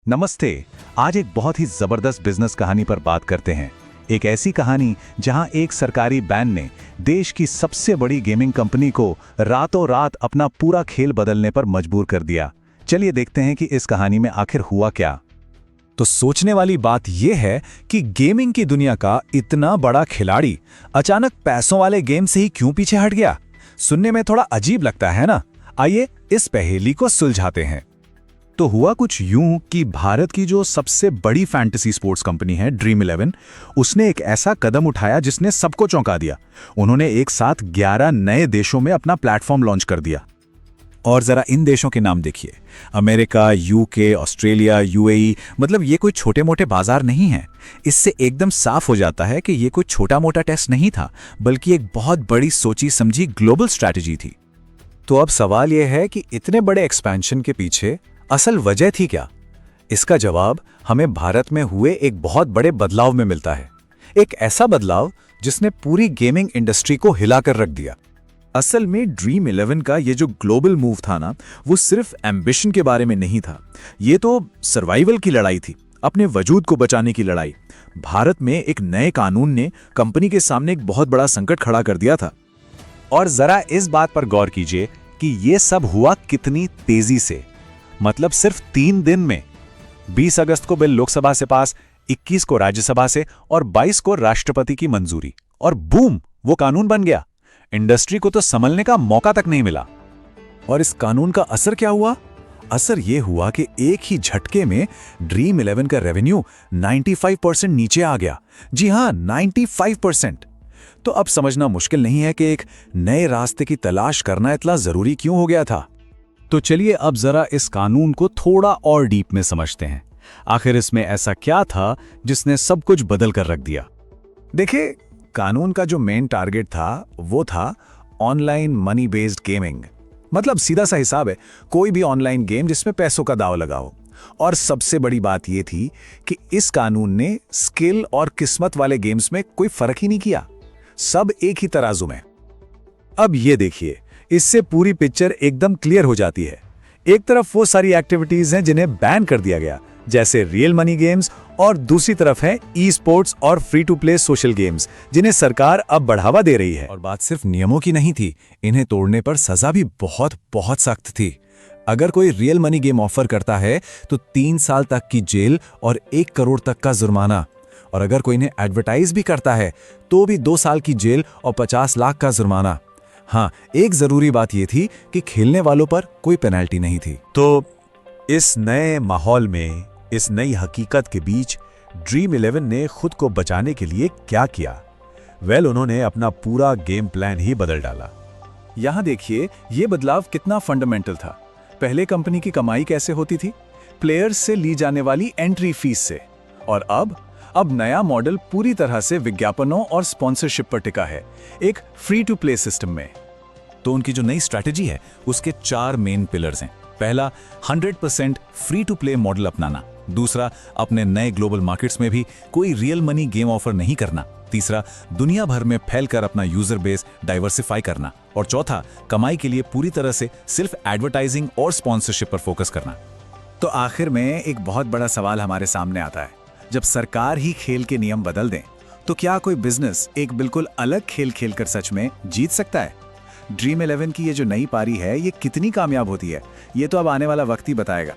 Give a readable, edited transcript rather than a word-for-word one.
नमस्ते। आज एक बहुत ही जबरदस्त बिजनेस कहानी पर बात करते हैं। एक ऐसी कहानी जहां एक सरकारी बैन ने देश की सबसे बड़ी गेमिंग कंपनी को रातों रात अपना पूरा खेल बदलने पर मजबूर कर दिया। चलिए देखते हैं कि इस कहानी में आखिर हुआ क्या। तो सोचने वाली बात यह है कि गेमिंग की दुनिया का इतना बड़ा खिलाड़ी अचानक पैसों वाले गेम से ही क्यों पीछे हट गया। सुनने में थोड़ा अजीब लगता है ना। आइए इस पहेली को सुलझाते हैं। तो हुआ कुछ यूं कि भारत की जो सबसे बड़ी फैंटेसी स्पोर्ट्स कंपनी है ड्रीम11, उसने एक ऐसा कदम उठाया जिसने सबको चौंका दिया। उन्होंने एक साथ 11 नए देशों में अपना प्लेटफॉर्म लॉन्च कर दिया। और जरा इन देशों के नाम देखिए, अमेरिका, यूके, ऑस्ट्रेलिया, यूएई। मतलब ये कोई छोटे मोटे बाजार नहीं है। इससे एकदम साफ हो जाता है कि ये कोई छोटा मोटा टेस्ट नहीं था, बल्कि एक बहुत बड़ी सोची समझी ग्लोबल स्ट्रैटेजी थी। तो अब सवाल यह है कि इतने बड़े एक्सपेंशन के पीछे असल वजह थी क्या? इसका जवाब हमें भारत में हुए एक बहुत बड़े बदलाव में मिलता है। एक ऐसा बदलाव जिसने पूरी गेमिंग इंडस्ट्री को हिलाकर रख दिया। असल में ड्रीम11 का ये जो ग्लोबल मूव था ना, वो सिर्फ एम्बिशन के बारे में नहीं था। ये तो सर्वाइवल की लड़ाई थी, अपने वजूद को बचाने की लड़ाई। भारत में एक नए कानून ने कंपनी के सामने एक बहुत बड़ा संकट खड़ा कर दिया था। और जरा इस बात पर गौर कीजिए कि ये सब हुआ कितनी तेजी से। मतलब सिर्फ 3 दिन में 20 अगस्त को बिल लोकसभा से पास, 21 को राज्यसभा से और 22 को राष्ट्रपति की मंजूरी, और बूम, वो कानून बन गया। इंडस्ट्री को तो संभलने का मौका तक नहीं मिला। और इस कानून का असर क्या हुआ? असर यह हुआ कि एक ही झटके में ड्रीम11 का रेवेन्यू 95% नीचे आ गया। जी हां, 95%। तो अब समझना मुश्किल नहीं है कि एक नए रास्ते की तलाश करना इतना जरूरी क्यों हो गया था। तो चलिए अब जरा इस कानून को थोड़ा और डीप में समझते हैं। आखिर इसमें ऐसा क्या था जिसने सब कुछ बदल कर रख दिया? देखिए, कानून का जो मेन टारगेट था वो था ऑनलाइन मनी बेस्ड गेमिंग। मतलब सीधा सा हिसाब है, कोई भी ऑनलाइन गेम जिसमें पैसों का दांव लगा हो। और सबसे बड़ी बात यह थी कि इस कानून ने स्किल और किस्मत वाले गेम्स में कोई फर्क ही नहीं किया, सब एक ही तराजू में। अब ये देखिए, इससे पूरी पिक्चर एकदम क्लियर हो जाती है। एक तरफ वो सारी एक्टिविटीज हैं जिन्हें बैन कर दिया गया, जैसे रियल मनी गेम्स, और दूसरी तरफ है ई स्पोर्ट्स और free to play social games, जिन्हें सरकार अब बढ़ावा दे रही है। और बात सिर्फ नियमों की नहीं थी, इन्हें तोड़ने पर सजा भी बहुत बहुत सख्त थी। अगर कोई रियल मनी गेम ऑफर करता है तो 3 साल तक की जेल और 1 करोड़ तक का जुर्माना। और अगर कोई इन्हें एडवर्टाइज भी करता है तो भी 2 साल की जेल और 50 लाख का जुर्माना। हाँ, एक जरूरी बात यह थी कि खेलने वालों पर कोई पेनल्टी नहीं थी। तो इस नए माहौल में, इस नई हकीकत के बीच ड्रीम11 ने खुद को बचाने के लिए क्या किया? उन्होंने अपना पूरा गेम प्लान ही बदल डाला। यहां देखिए, यह बदलाव कितना फंडामेंटल था। पहले कंपनी की कमाई कैसे होती थी? प्लेयर्स से ली जाने वाली एंट्री फीस से। और अब नया मॉडल पूरी तरह से विज्ञापनों और स्पॉन्सरशिप पर टिका है, एक फ्री टू प्ले सिस्टम में। तो उनकी जो नई स्ट्रैटेजी है उसके 4 मेन पिलर्स हैं। पहला, 100% फ्री टू प्ले मॉडल अपनाना। दूसरा, अपने नए ग्लोबल मार्केट्स में भी कोई रियल मनी गेम ऑफर नहीं करना। तीसरा, दुनिया भर में फैलकर अपना यूजर बेस डाइवर्सिफाई करना। और चौथा, कमाई के लिए पूरी तरह से सिर्फ एडवर्टाइजिंग और स्पॉन्सरशिप पर फोकस करना। तो आखिर में एक बहुत बड़ा सवाल हमारे सामने आता है, जब सरकार ही खेल के नियम बदल दें तो क्या कोई बिजनेस एक बिल्कुल अलग खेल खेलकर सच में जीत सकता है? ड्रीम11 की ये जो नई पारी है, ये कितनी कामयाब होती है, ये तो अब आने वाला वक्त ही बताएगा।